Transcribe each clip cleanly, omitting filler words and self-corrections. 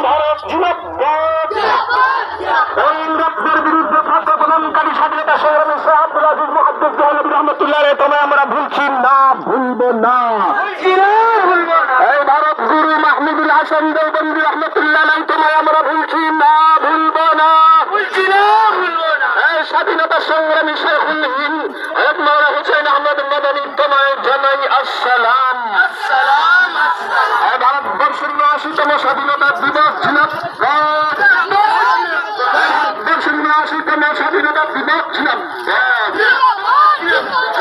ভারত জিন্দাবাদ। ইংরেজদের বিরুদ্ধে প্রজ্ঞা প্রদানকারী স্বাধীনতা সংগ্রামী শাহ আব্দুল আজিজ মুহাদ্দিস দেহলভী রহমাতুল্লাহ আলাইহি তোমায় আমরা ভুলছি না, ভুলবো না। এই ভারত গুরু মাহমুদুল হাসান দেওবন্দি রহমাতুল্লাহ আলাইহি তোমায় আমরা ভুলছি না, ভুলবো না। এই স্বাধীনতা সংগ্রামী শাইখুল হিন্দ হযরত মাওলানা হুসাইন আহমদ মাদানী তোমায় জানাই আসসালাম। ভারতবর্ষের ৮৯তম স্বাধীনতা দিবস জিন্দাবাদ। ভারতবর্ষের ৮৯তম স্বাধীনতা দিবস জিন্দাবাদ।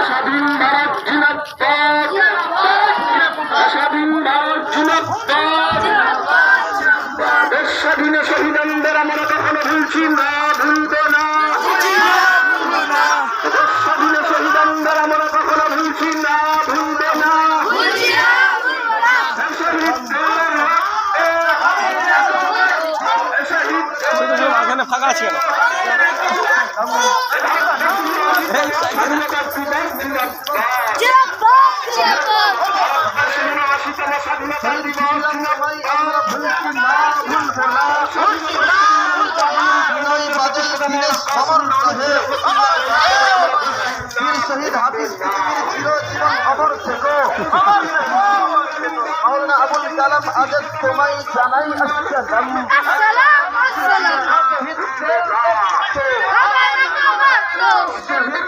স্বাধীন ভারত জিন্দাবাদ। স্বাধীন ভারত জিন্দাবাদ। দেশ স্বাধীনে শহীদানদের আমরা কখনো ভুলছি না, ভুলবো না। দেশ স্বাধীনে শহীদানদের আমরা কখনো ভুলছি না, ভুলবো না। ফাঁকা আছে শহীদ হাফিজ চিরজীবন অমর থেকো। মাওলানা আবুল কালাম আজাদ তোমায় জানাই আসসালাম। শহীদদের রক্ত, শহীদ